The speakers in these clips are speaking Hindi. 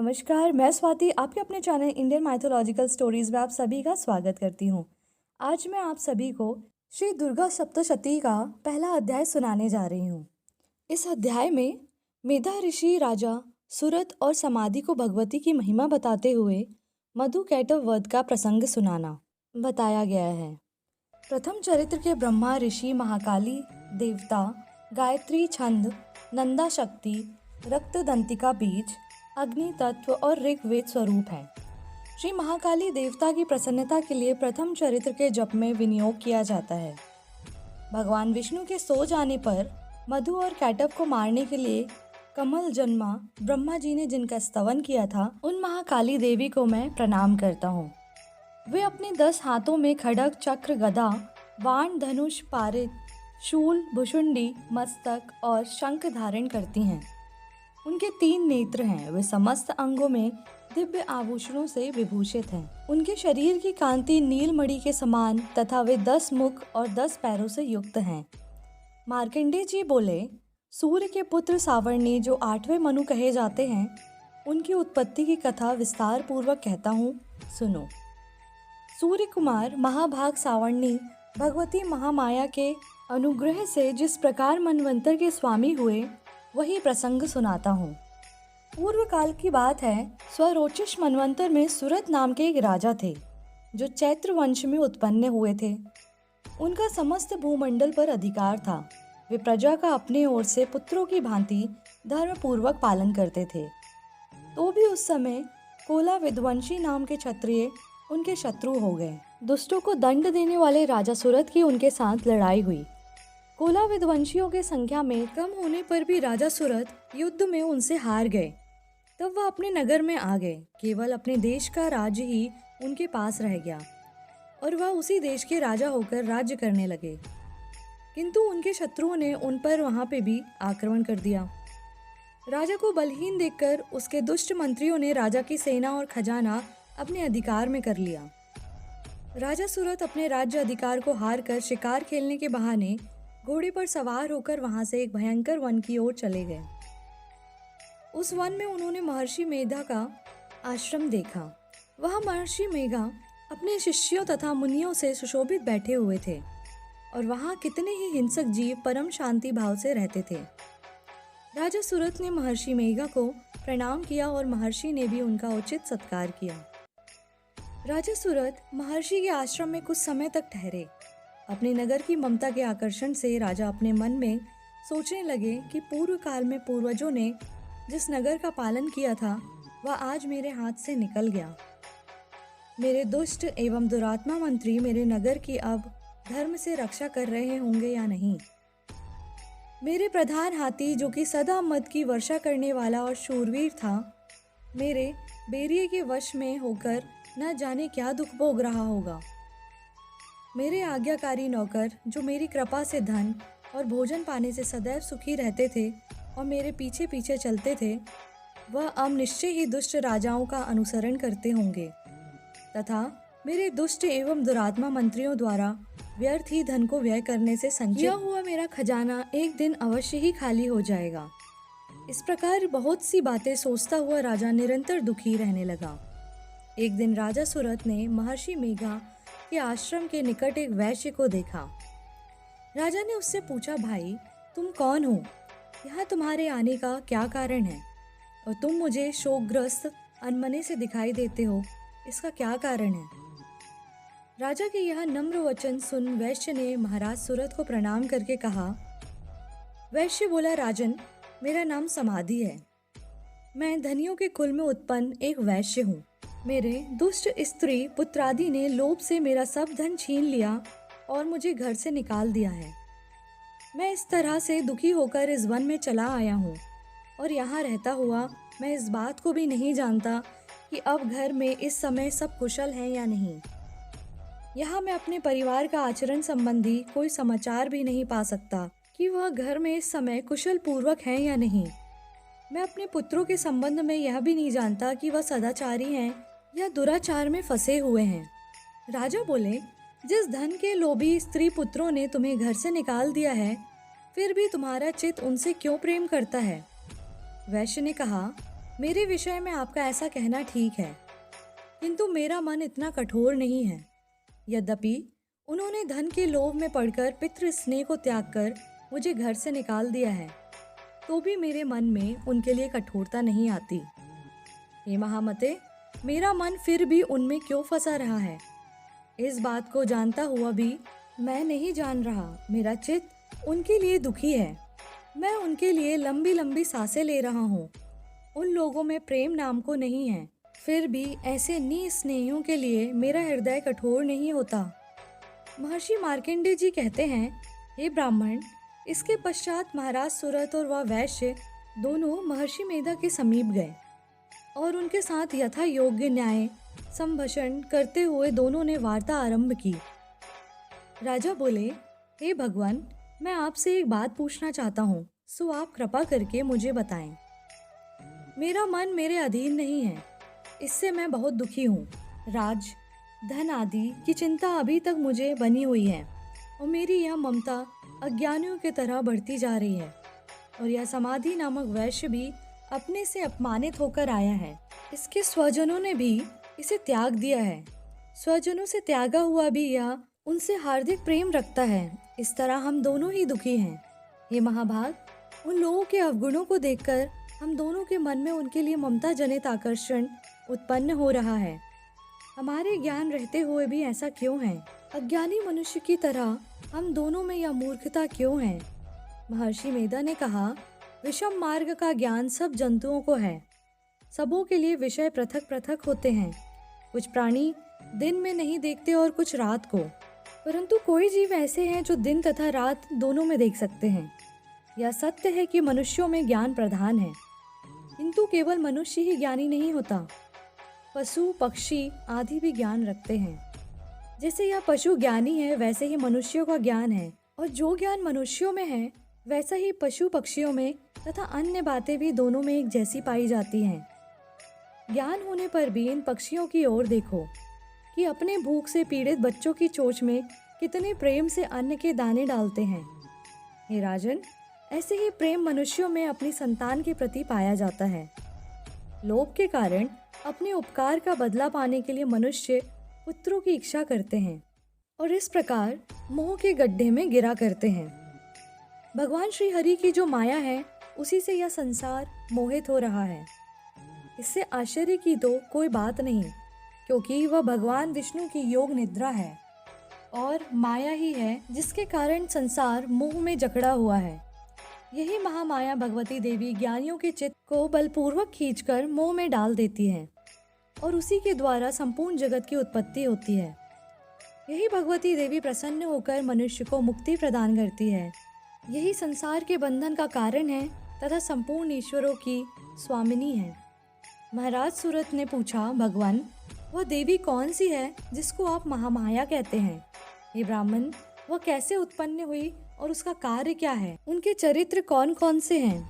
नमस्कार, मैं स्वाति आपके अपने चैनल इंडियन माइथोलॉजिकल स्टोरीज में आप सभी का स्वागत करती हूँ। आज मैं आप सभी को श्री दुर्गा सप्तशती का पहला अध्याय सुनाने जा रही हूँ। इस अध्याय में मेधा ऋषि राजा सुरत और समाधि को भगवती की महिमा बताते हुए मधु कैटव वध का प्रसंग सुनाना बताया गया है। प्रथम चरित्र के ब्रह्मा ऋषि महाकाली देवता गायत्री छंद नंदा शक्ति रक्तदंतिका बीज अग्नि तत्व और ऋग्वेद स्वरूप है। श्री महाकाली देवता की प्रसन्नता के लिए प्रथम चरित्र के जप में विनियोग किया जाता है। भगवान विष्णु के सो जाने पर मधु और कैटव को मारने के लिए कमल जन्मा ब्रह्मा जी ने जिनका स्तवन किया था, उन महाकाली देवी को मैं प्रणाम करता हूँ। वे अपने 10 हाथों में खड्ग चक्र गदा बाण धनुष पारित शूल भुषुंडी मस्तक और शंख धारण करती हैं। उनके 3 नेत्र हैं। वे समस्त अंगों में दिव्य आभूषणों से विभूषित हैं। उनके शरीर की कांति नीलमणि के समान तथा वे 10 मुख और 10 पैरों से युक्त हैं। मार्कंडेय जी बोले, सूर्य के पुत्र सावर्णी जो 8वें मनु कहे जाते हैं, उनकी उत्पत्ति की कथा विस्तार पूर्वक कहता हूँ, सुनो। सूर्य कुमार महाभाग सावर्णी भगवती महामाया के अनुग्रह से जिस प्रकार मनवंतर के स्वामी हुए, वही प्रसंग सुनाता हूँ। पूर्व काल की बात है। स्वरोचिष मनवंतर में सुरत नाम के एक राजा थे, जो चैत्र वंश में उत्पन्न हुए थे। उनका समस्त भूमंडल पर अधिकार था। वे प्रजा का अपने ओर से पुत्रों की भांति धर्म पूर्वक पालन करते थे। तो भी उस समय कोला विध्वंसी नाम के क्षत्रिय उनके शत्रु हो गए। दुष्टों को दंड देने वाले राजा सुरत की उनके साथ लड़ाई हुई। कोला विध्वंसियों के संख्या में कम होने पर भी राजा सुरत युद्ध में उनसे हार गए। तब वह अपने नगर में आ गए। केवल अपने देश का राज्य ही उनके पास रह गया और वह उसी देश के राजा होकर राज्य करने लगे। किंतु उनके शत्रुओं ने उन पर वहां पे भी आक्रमण कर दिया। राजा को बलहीन देखकर उसके दुष्ट मंत्रियों ने राजा की सेना और खजाना अपने अधिकार में कर लिया। राजा सुरत अपने राज्य अधिकार को हार कर शिकार खेलने के बहाने घोड़े पर सवार होकर वहां से एक भयंकर वन की ओर चले गए। उस वन में उन्होंने महर्षि मेधा का आश्रम देखा। वह महर्षि मेघा अपने शिष्यों तथा मुनियों से सुशोभित बैठे हुए थे और वहां कितने ही हिंसक जीव परम शांति भाव से रहते थे। राजा सुरत ने महर्षि मेघा को प्रणाम किया और महर्षि ने भी उनका उचित सत्कार किया। राजा सुरत महर्षि के आश्रम में कुछ समय तक ठहरे। अपने नगर की ममता के आकर्षण से राजा अपने मन में सोचने लगे कि पूर्व काल में पूर्वजों ने जिस नगर का पालन किया था, वह आज मेरे हाथ से निकल गया। मेरे दुष्ट एवं दुरात्मा मंत्री मेरे नगर की अब धर्म से रक्षा कर रहे होंगे या नहीं। मेरे प्रधान हाथी, जो कि सदा मद की वर्षा करने वाला और शूरवीर था, मेरे बेरिए के वश में होकर न जाने क्या दुख भोग रहा होगा। मेरे आज्ञाकारी नौकर, जो मेरी कृपा से धन और भोजन पाने से सदैव सुखी रहते थे और मेरे पीछे पीछे चलते थे, वह अब निश्चय ही दुष्ट राजाओं का अनुसरण करते होंगे तथा मेरे दुष्ट एवं दुरात्मा मंत्रियों द्वारा व्यर्थ ही धन को व्यय करने से संचित हुआ मेरा खजाना एक दिन अवश्य ही खाली हो जाएगा। इस प्रकार बहुत सी बातें सोचता हुआ राजा निरंतर दुखी रहने लगा। एक दिन राजा सुरत ने महर्षि मेघा के आश्रम के निकट एक वैश्य को देखा। राजा ने उससे पूछा, भाई तुम कौन हो? यहाँ तुम्हारे आने का क्या कारण है? और तुम मुझे शोकग्रस्त अनमने से दिखाई देते हो, इसका क्या कारण है? राजा के यह नम्र वचन सुन वैश्य ने महाराज सुरत को प्रणाम करके कहा। वैश्य बोला, राजन, मेरा नाम समाधि है। मैं धनियों के कुल में उत्पन्न एक वैश्य हूँ। मेरे दुष्ट स्त्री पुत्रादि ने लोभ से मेरा सब धन छीन लिया और मुझे घर से निकाल दिया है। मैं इस तरह से दुखी होकर इस वन में चला आया हूँ और यहाँ रहता हुआ मैं इस बात को भी नहीं जानता कि अब घर में इस समय सब कुशल हैं या नहीं। यहाँ मैं अपने परिवार का आचरण संबंधी कोई समाचार भी नहीं पा सकता कि वह घर में इस समय कुशल पूर्वक हैं या नहीं। मैं अपने पुत्रों के संबंध में यह भी नहीं जानता कि वह सदाचारी हैं या दुराचार में फंसे हुए हैं। राजा बोले, जिस धन के लोभी स्त्री पुत्रों ने तुम्हें घर से निकाल दिया है, फिर भी तुम्हारा चित्त उनसे क्यों प्रेम करता है? वैश्य ने कहा, मेरे विषय में आपका ऐसा कहना ठीक है, किंतु मेरा मन इतना कठोर नहीं है। यद्यपि उन्होंने धन के लोभ में पड़कर पितृ स्नेह को त्याग कर मुझे घर से निकाल दिया है, तो भी मेरे मन में उनके लिए कठोरता नहीं आती। हे महामते, मेरा मन फिर भी उनमें क्यों फंसा रहा है? इस बात को जानता हुआ भी मैं नहीं जान रहा। मेरा चित्त उनके लिए दुखी है। मैं उनके लिए लंबी लंबी सांसें ले रहा हूँ। उन लोगों में प्रेम नाम को नहीं है, फिर भी ऐसे निस्नेहियों के लिए मेरा हृदय कठोर नहीं होता। महर्षि मार्कंडेय जी कहते हैं, हे ब्राह्मण, इसके पश्चात महाराज सुरथ और वह वैश्य दोनों महर्षि मेधा के समीप गए और उनके साथ यथा योग्य न्याय संभाषण करते हुए दोनों ने वार्ता आरंभ की। राजा बोले, हे भगवान, मैं आपसे एक बात पूछना चाहता हूँ, सो आप कृपा करके मुझे बताएं। मेरा मन मेरे अधीन नहीं है, इससे मैं बहुत दुखी हूँ। राज, धन आदि की चिंता अभी तक मुझे बनी हुई है और मेरी यह ममता अज्ञानियों की तरह बढ़ती जा रही है। और यह समाधि नामक वैश्य भी अपने से अपमानित होकर आया है। इसके स्वजनों ने भी इसे त्याग दिया है। स्वजनों से त्यागा हुआ भी यह उनसे हार्दिक प्रेम रखता है। इस तरह हम दोनों ही दुखी हैं। हे महाभाग, उन लोगों के अवगुणों को देखकर हम दोनों के मन में उनके लिए ममता जनित आकर्षण उत्पन्न हो रहा है। हमारे ज्ञान रहते हुए भी ऐसा क्यों है? अज्ञानी मनुष्य की तरह हम दोनों में यह मूर्खता क्यों है? महर्षि मेधा ने कहा, विषम मार्ग का ज्ञान सब जंतुओं को है। सबों के लिए विषय पृथक पृथक होते हैं। कुछ प्राणी दिन में नहीं देखते और कुछ रात को, परंतु कोई जीव ऐसे हैं जो दिन तथा रात दोनों में देख सकते हैं। यह सत्य है कि मनुष्यों में ज्ञान प्रधान है, किंतु केवल मनुष्य ही ज्ञानी नहीं होता। पशु पक्षी आदि भी ज्ञान रखते हैं। जैसे यह पशु ज्ञानी है, वैसे ही मनुष्यों का ज्ञान है, और जो ज्ञान मनुष्यों में है वैसा ही पशु पक्षियों में तथा अन्य बातें भी दोनों में एक जैसी पाई जाती हैं। ज्ञान होने पर भी इन पक्षियों की ओर देखो कि अपने भूख से पीड़ित बच्चों की चोंच में कितने प्रेम से अन्न के दाने डालते हैं। हे राजन, ऐसे ही प्रेम मनुष्यों में अपनी संतान के प्रति पाया जाता है। लोभ के कारण अपने उपकार का बदला पाने के लिए मनुष्य पुत्रों की इच्छा करते हैं और इस प्रकार मोह के गड्ढे में गिरा करते हैं। भगवान श्री हरि की जो माया है, उसी से यह संसार मोहित हो रहा है। इससे आश्चर्य की तो कोई बात नहीं, क्योंकि वह भगवान विष्णु की योग निद्रा है और माया ही है जिसके कारण संसार मोह में जकड़ा हुआ है। यही महामाया भगवती देवी ज्ञानियों के चित्त को बलपूर्वक खींचकर मोह में डाल देती है और उसी के द्वारा संपूर्ण जगत की उत्पत्ति होती है। यही भगवती देवी प्रसन्न होकर मनुष्य को मुक्ति प्रदान करती है। यही संसार के बंधन का कारण है तथा संपूर्ण ईश्वरों की स्वामिनी है। महाराज सूरत ने पूछा, भगवान, वह देवी कौन सी है जिसको आप महामाया कहते हैं? हे ब्राह्मण, वह कैसे उत्पन्न हुई और उसका कार्य क्या है? उनके चरित्र कौन कौन से हैं?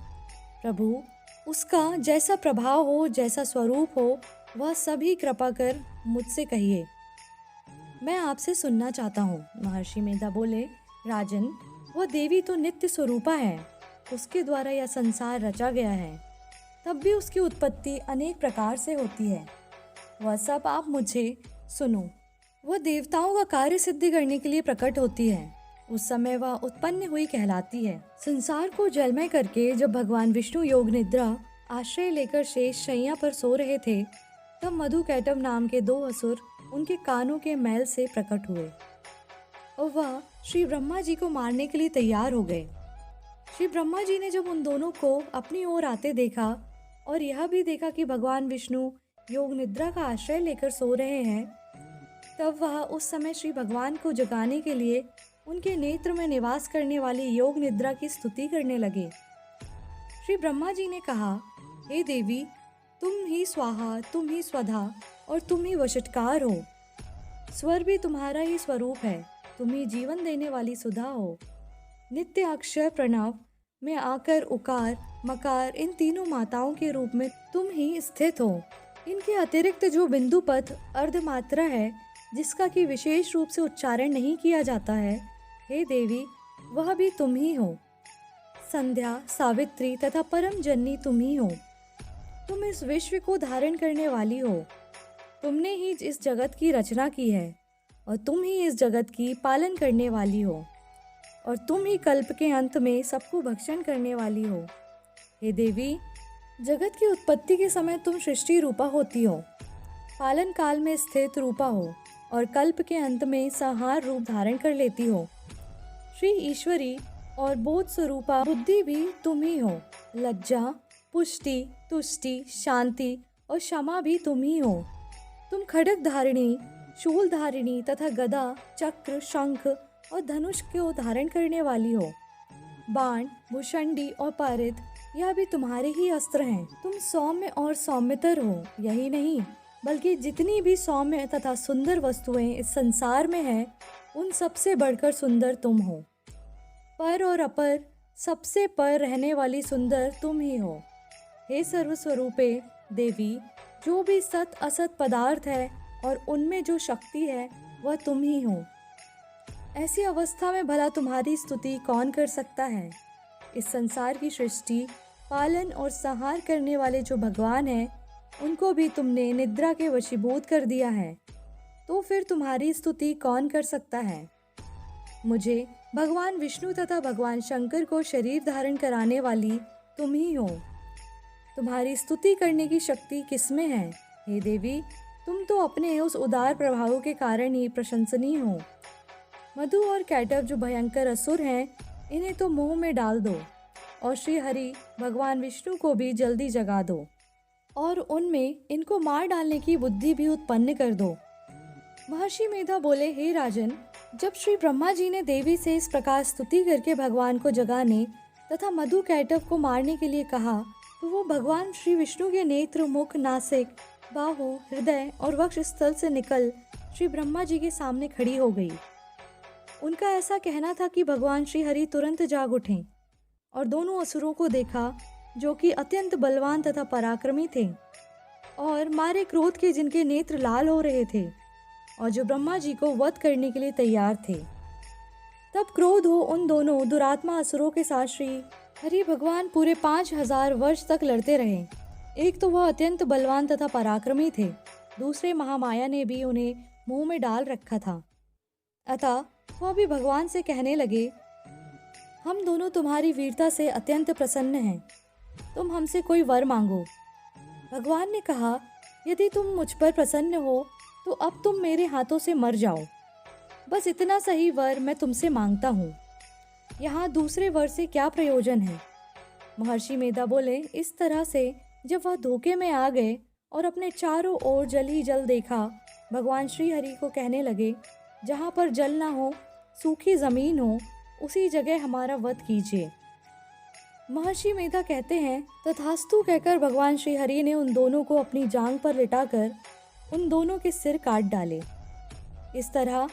प्रभु, उसका जैसा प्रभाव हो, जैसा स्वरूप हो, वह सभी कृपा कर मुझसे कहिए, मैं आपसे सुनना चाहता हूँ। महर्षि मेधा बोले, राजन, वह देवी तो नित्य स्वरूपा है। उसके द्वारा यह संसार रचा गया है, तब भी उसकी उत्पत्ति अनेक प्रकार से होती है। वह सब आप मुझे सुनो। वह देवताओं का कार्य सिद्धि करने के लिए प्रकट होती है। उस समय वह उत्पन्न हुई कहलाती है। संसार को जलमय करके जब भगवान विष्णु योग निद्रा आश्रय लेकर शेष शैया पर सो रहे थे, तब मधुकैटभ नाम के 2 असुर उनके कानों के मैल से प्रकट हुए और वह श्री ब्रह्मा जी को मारने के लिए तैयार हो गए। श्री ब्रह्मा जी ने जब उन दोनों को अपनी ओर आते देखा और यह भी देखा कि भगवान विष्णु योग निद्रा का आश्रय लेकर सो रहे हैं, तब वह उस समय श्री भगवान को जगाने के लिए उनके नेत्र में निवास करने वाली योग निद्रा की स्तुति करने लगे। श्री ब्रह्मा जी ने कहा, हे देवी, तुम ही स्वाहा, तुम ही स्वधा और तुम ही वशटकार हो। स्वर भी तुम्हारा ही स्वरूप है। तुम ही जीवन देने वाली सुधा हो। नित्य अक्षय प्रणव में आकर उकार मकार इन तीनों माताओं के रूप में तुम ही स्थित हो। इनके अतिरिक्त जो बिंदु पथ अर्धमात्रा है, जिसका कि विशेष रूप से उच्चारण नहीं किया जाता है, हे देवी, वह भी तुम ही हो। संध्या, सावित्री तथा परम जननी तुम ही हो। तुम इस विश्व को धारण करने वाली हो। तुमने ही इस जगत की रचना की है और तुम ही इस जगत की पालन करने वाली हो और तुम ही कल्प के अंत में सबको भक्षण करने वाली हो। हे देवी, जगत की उत्पत्ति के समय तुम सृष्टि रूपा होती हो, पालन काल में स्थित रूपा हो और कल्प के अंत में संहार रूप धारण कर लेती हो। श्री ईश्वरी और बोध स्वरूपा बुद्धि भी तुम ही हो। लज्जा, पुष्टि, तुष्टि, शांति और क्षमा भी तुम ही हो। तुम खड्ग धारिणी, शूल धारिणी तथा गदा, चक्र, शंख और धनुष को धारण करने वाली हो। बाण, भुषंडी और पारित यह भी तुम्हारे ही अस्त्र हैं। तुम सौम्य और सौम्यतर हो। यही नहीं बल्कि जितनी भी सौम्य तथा सुंदर वस्तुएं इस संसार में हैं, उन सबसे बढ़कर सुंदर तुम हो। पर और अपर सबसे पर रहने वाली सुंदर तुम ही हो। हे सर्वस्वरूपे देवी, जो भी सत असत पदार्थ है और उनमें जो शक्ति है वह तुम ही हो। ऐसी अवस्था में भला तुम्हारी स्तुति कौन कर सकता है। इस संसार की सृष्टि, पालन और संहार करने वाले जो भगवान हैं, उनको भी तुमने निद्रा के वशीभूत कर दिया है, तो फिर तुम्हारी स्तुति कौन कर सकता है। मुझे भगवान विष्णु तथा भगवान शंकर को शरीर धारण कराने वाली तुम ही हो। तुम्हारी स्तुति करने की शक्ति किसमें है। हे देवी, तुम तो अपने उस उदार प्रभावों के कारण ही प्रशंसनीय हो। मधु और कैटव जो भयंकर असुर हैं, इन्हें तो मोह में डाल दो और श्री हरि भगवान विष्णु को भी जल्दी जगा दो और उनमें इनको मार डालने की बुद्धि भी उत्पन्न कर दो। महर्षि मेधा बोले, हे राजन, जब श्री ब्रह्मा जी ने देवी से इस प्रकार स्तुति करके भगवान को जगाने तथा मधु कैटव को मारने के लिए कहा, तो वो भगवान श्री विष्णु के नेत्र, मुख, नासिक, बाहु, हृदय और वक्ष स्थल से निकल श्री ब्रह्मा जी के सामने खड़ी हो गई। उनका ऐसा कहना था कि भगवान श्री हरि तुरंत जाग उठें और दोनों असुरों को देखा, जो कि अत्यंत बलवान तथा पराक्रमी थे और मारे क्रोध के जिनके नेत्र लाल हो रहे थे और जो ब्रह्मा जी को वध करने के लिए तैयार थे। तब क्रोध हो उन दोनों दुरात्मा असुरों के साथ श्री हरि भगवान पूरे 5000 वर्ष तक लड़ते रहे। एक तो वह अत्यंत बलवान तथा पराक्रमी थे, दूसरे महामाया ने भी उन्हें मुंह में डाल रखा था। अतः वह भी भगवान से कहने लगे, हम दोनों तुम्हारी वीरता से अत्यंत प्रसन्न हैं, तुम हमसे कोई वर मांगो। भगवान ने कहा, यदि तुम मुझ पर प्रसन्न हो तो अब तुम मेरे हाथों से मर जाओ। बस इतना सही वर मैं तुमसे मांगता हूँ। यहाँ दूसरे वर से क्या प्रयोजन है। महर्षि मेधा बोले, इस तरह से जब वह धोखे में आ गए और अपने चारों ओर जल ही जल देखा, भगवान श्री हरि को कहने लगे, जहाँ पर जल ना हो, सूखी जमीन हो, उसी जगह हमारा वध कीजिए। महर्षि मेधा कहते हैं, तथास्तु कहकर भगवान श्री हरि ने उन दोनों को अपनी जांग पर लिटाकर उन दोनों के सिर काट डाले। इस तरह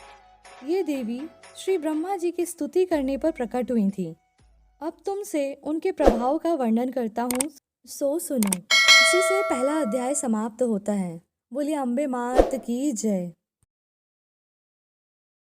ये देवी श्री ब्रह्मा जी की स्तुति करने पर प्रकट हुई थी। अब तुमसे उनके प्रभाव का वर्णन करता हूँ, सो सुनो। इसी से पहला अध्याय समाप्त होता है। बोलिए अम्बे मात की जय।